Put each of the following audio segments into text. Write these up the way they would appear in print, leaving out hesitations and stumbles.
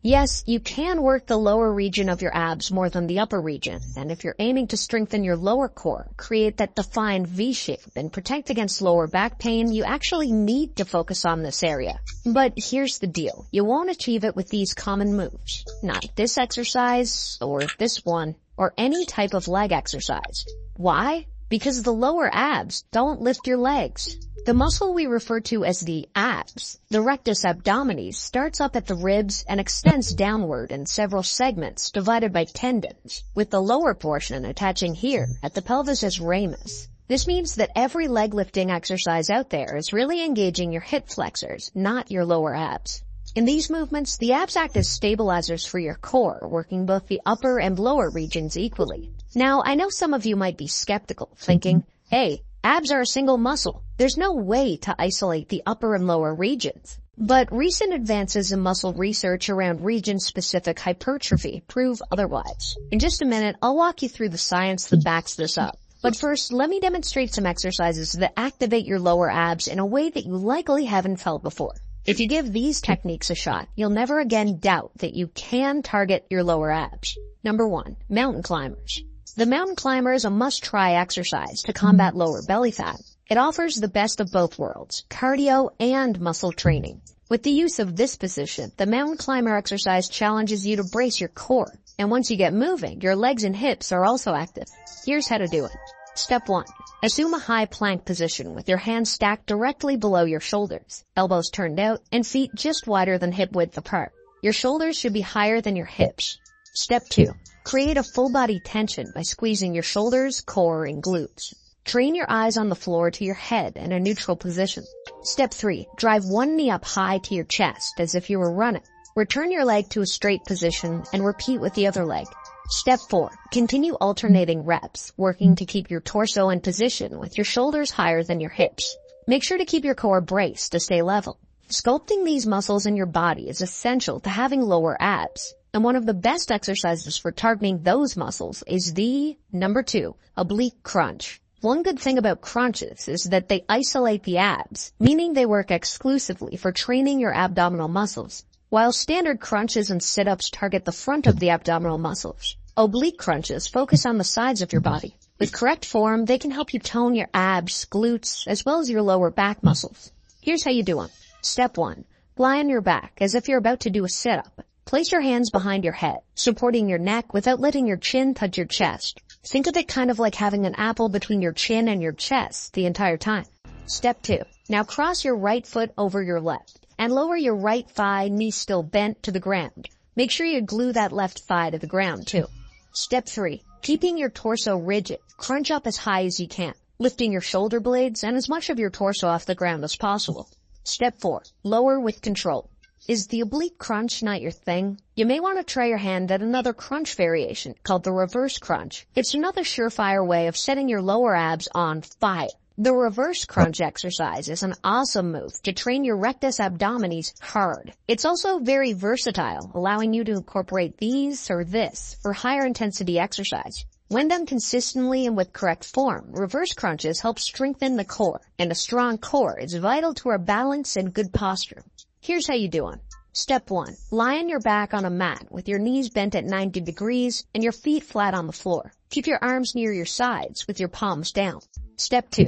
Yes, you can work the lower region of your abs more than the upper region, and if you're aiming to strengthen your lower core, create that defined V shape, and protect against lower back pain, you actually need to focus on this area. But here's the deal. You won't achieve it with these common moves. Not this exercise, or this one, or any type of leg exercise. Why? Because the lower abs don't lift your legs. The muscle we refer to as the abs, the rectus abdominis, starts up at the ribs and extends downward in several segments divided by tendons, with the lower portion attaching here at the pelvis as ramus. This means that every leg lifting exercise out there is really engaging your hip flexors, not your lower abs. In these movements, the abs act as stabilizers for your core, working both the upper and lower regions equally. Now, I know some of you might be skeptical, thinking, hey, abs are a single muscle. There's no way to isolate the upper and lower regions. But recent advances in muscle research around region-specific hypertrophy prove otherwise. In just a minute, I'll walk you through the science that backs this up. But first, let me demonstrate some exercises that activate your lower abs in a way that you likely haven't felt before. If you give these techniques a shot, you'll never again doubt that you can target your lower abs. Number 1, mountain climbers. The mountain climber is a must-try exercise to combat lower belly fat. It offers the best of both worlds, cardio and muscle training. With the use of this position, the mountain climber exercise challenges you to brace your core. And once you get moving, your legs and hips are also active. Here's how to do it. Step 1. Assume a high plank position with your hands stacked directly below your shoulders, elbows turned out, and feet just wider than hip width apart. Your shoulders should be higher than your hips. Step 2. Create a full body tension by squeezing your shoulders, core, and glutes. Train your eyes on the floor to your head in a neutral position. Step 3. Drive one knee up high to your chest as if you were running. Return your leg to a straight position and repeat with the other leg. Step 4. Continue alternating reps, working to keep your torso in position with your shoulders higher than your hips. Make sure to keep your core braced to stay level. Sculpting these muscles in your body is essential to having lower abs, and one of the best exercises for targeting those muscles is the number 2, oblique crunch. One good thing about crunches is that they isolate the abs, meaning they work exclusively for training your abdominal muscles. While standard crunches and sit-ups target the front of the abdominal muscles, oblique crunches focus on the sides of your body. With correct form, they can help you tone your abs, glutes, as well as your lower back muscles. Here's how you do them. Step 1. Lie on your back as if you're about to do a sit-up. Place your hands behind your head, supporting your neck without letting your chin touch your chest. Think of it kind of like having an apple between your chin and your chest the entire time. Step 2. Now cross your right foot over your left and lower your right thigh, knee still bent, to the ground. Make sure you glue that left thigh to the ground too. Step 3. Keeping your torso rigid, crunch up as high as you can, lifting your shoulder blades and as much of your torso off the ground as possible. Step 4. Lower with control. Is the oblique crunch not your thing? You may want to try your hand at another crunch variation called the reverse crunch. It's another surefire way of setting your lower abs on fire. The reverse crunch exercise is an awesome move to train your rectus abdominis hard. It's also very versatile, allowing you to incorporate these or this for higher intensity exercise. When done consistently and with correct form, reverse crunches help strengthen the core, and a strong core is vital to our balance and good posture. Here's how you do them. Step 1. Lie on your back on a mat with your knees bent at 90 degrees and your feet flat on the floor. Keep your arms near your sides with your palms down. Step 2.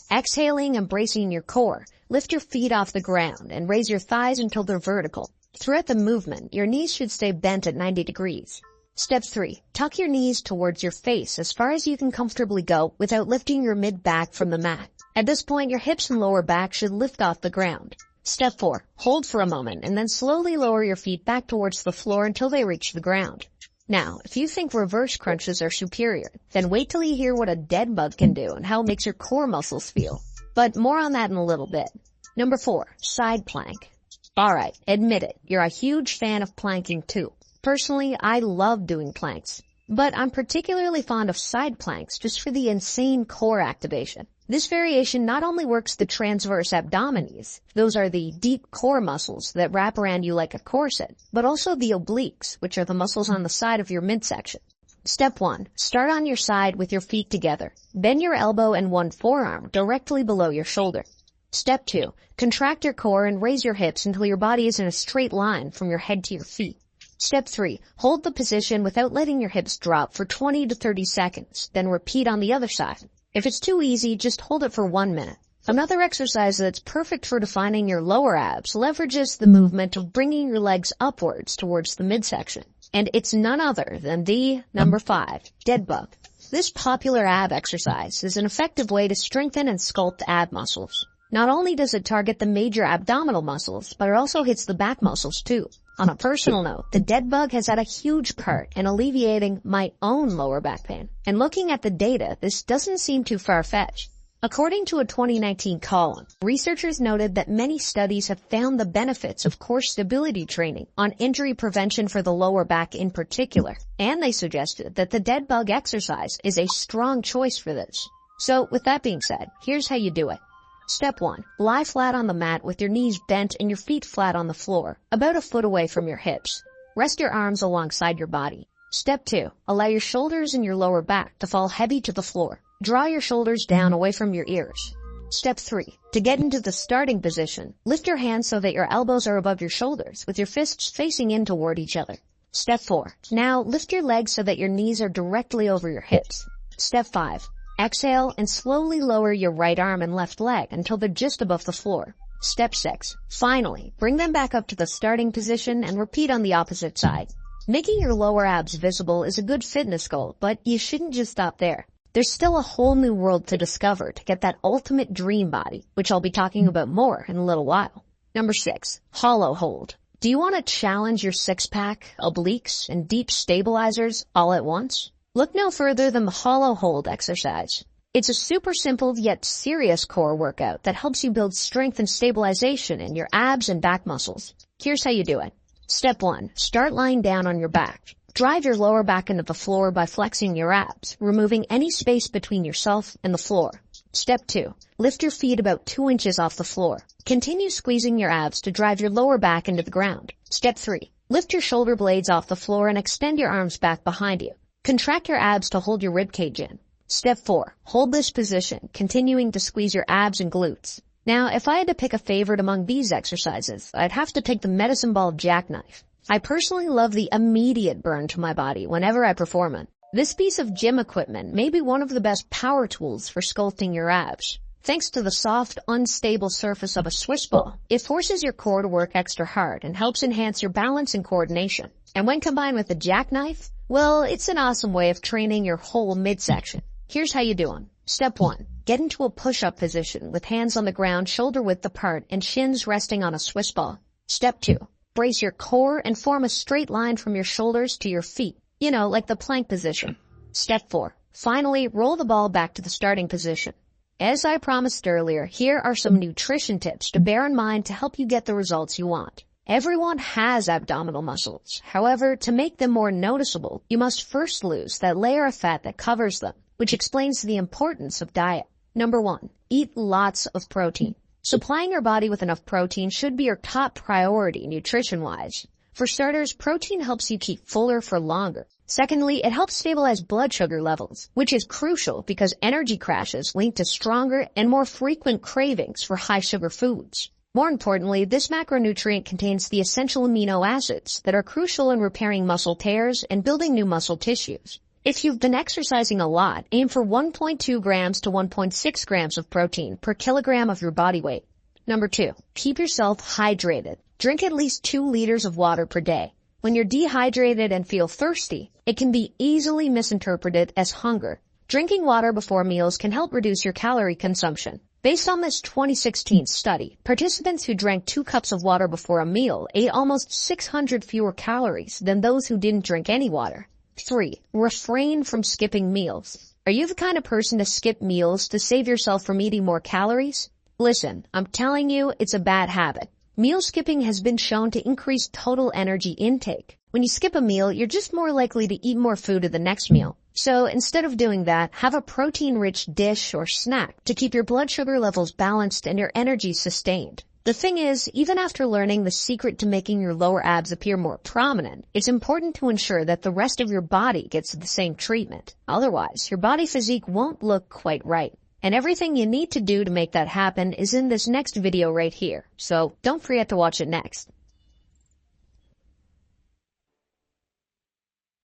Exhaling and bracing your core, lift your feet off the ground and raise your thighs until they're vertical. Throughout the movement, your knees should stay bent at 90 degrees. Step 3. Tuck your knees towards your face as far as you can comfortably go without lifting your mid-back from the mat. At this point, your hips and lower back should lift off the ground. Step 4. Hold for a moment and then slowly lower your feet back towards the floor until they reach the ground. Now, if you think reverse crunches are superior, then wait till you hear what a dead bug can do and how it makes your core muscles feel. But more on that in a little bit. Number 4. Side plank. Alright, admit it, you're a huge fan of planking too. Personally, I love doing planks, but I'm particularly fond of side planks just for the insane core activation. This variation not only works the transverse abdominis, those are the deep core muscles that wrap around you like a corset, but also the obliques, which are the muscles on the side of your midsection. Step 1. Start on your side with your feet together. Bend your elbow and one forearm directly below your shoulder. Step 2. Contract your core and raise your hips until your body is in a straight line from your head to your feet. Step 3. Hold the position without letting your hips drop for 20 to 30 seconds, then repeat on the other side. If it's too easy, just hold it for 1 minute. Another exercise that's perfect for defining your lower abs leverages the movement of bringing your legs upwards towards the midsection. And it's none other than the number 5, dead bug. This popular ab exercise is an effective way to strengthen and sculpt ab muscles. Not only does it target the major abdominal muscles, but it also hits the back muscles too. On a personal note, the dead bug has had a huge part in alleviating my own lower back pain. And looking at the data, this doesn't seem too far-fetched. According to a 2019 column, researchers noted that many studies have found the benefits of core stability training on injury prevention for the lower back in particular, and they suggested that the dead bug exercise is a strong choice for this. So with that being said, here's how you do it. Step 1. Lie flat on the mat with your knees bent and your feet flat on the floor, about a foot away from your hips. Rest your arms alongside your body. Step 2. Allow your shoulders and your lower back to fall heavy to the floor. Draw your shoulders down away from your ears. Step 3. To get into the starting position, lift your hands so that your elbows are above your shoulders, with your fists facing in toward each other. Step 4. Now lift your legs so that your knees are directly over your hips. Step 5. Exhale and slowly lower your right arm and left leg until they're just above the floor. Step 6. Finally, bring them back up to the starting position and repeat on the opposite side. Making your lower abs visible is a good fitness goal, but you shouldn't just stop there. There's still a whole new world to discover to get that ultimate dream body, which I'll be talking about more in a little while. Number 6. Hollow hold. Do you want to challenge your six-pack, obliques, and deep stabilizers all at once? Look no further than the hollow hold exercise. It's a super simple yet serious core workout that helps you build strength and stabilization in your abs and back muscles. Here's how you do it. Step 1. Start lying down on your back. Drive your lower back into the floor by flexing your abs, removing any space between yourself and the floor. Step 2. Lift your feet about 2 inches off the floor. Continue squeezing your abs to drive your lower back into the ground. Step 3. Lift your shoulder blades off the floor and extend your arms back behind you. Contract your abs to hold your ribcage in. Step 4. Hold this position, continuing to squeeze your abs and glutes. Now, if I had to pick a favorite among these exercises, I'd have to pick the medicine ball jackknife. I personally love the immediate burn to my body whenever I perform it. This piece of gym equipment may be one of the best power tools for sculpting your abs. Thanks to the soft, unstable surface of a Swiss ball, it forces your core to work extra hard and helps enhance your balance and coordination. And when combined with the jackknife, well, it's an awesome way of training your whole midsection. Here's how you do them. Step 1. Get into a push-up position with hands on the ground, shoulder width apart, and shins resting on a Swiss ball. Step 2. Brace your core and form a straight line from your shoulders to your feet. You know, like the plank position. Step 4. Finally, roll the ball back to the starting position. As I promised earlier, here are some nutrition tips to bear in mind to help you get the results you want. Everyone has abdominal muscles. However, to make them more noticeable, you must first lose that layer of fat that covers them, which explains the importance of diet. Number 1. Eat lots of protein. Supplying your body with enough protein should be your top priority nutrition-wise. For starters, protein helps you keep fuller for longer. Secondly, it helps stabilize blood sugar levels, which is crucial because energy crashes lead to stronger and more frequent cravings for high-sugar foods. More importantly, this macronutrient contains the essential amino acids that are crucial in repairing muscle tears and building new muscle tissues. If you've been exercising a lot, aim for 1.2 grams to 1.6 grams of protein per kilogram of your body weight. Number 2, keep yourself hydrated. Drink at least 2 liters of water per day. When you're dehydrated and feel thirsty, it can be easily misinterpreted as hunger. Drinking water before meals can help reduce your calorie consumption. Based on this 2016 study, participants who drank 2 cups of water before a meal ate almost 600 fewer calories than those who didn't drink any water. 3. Refrain from skipping meals. Are you the kind of person to skip meals to save yourself from eating more calories? Listen, I'm telling you, it's a bad habit. Meal skipping has been shown to increase total energy intake. When you skip a meal, you're just more likely to eat more food at the next meal. So instead of doing that, have a protein-rich dish or snack to keep your blood sugar levels balanced and your energy sustained. The thing is, even after learning the secret to making your lower abs appear more prominent, it's important to ensure that the rest of your body gets the same treatment. Otherwise, your body physique won't look quite right. And everything you need to do to make that happen is in this next video right here. So don't forget to watch it next.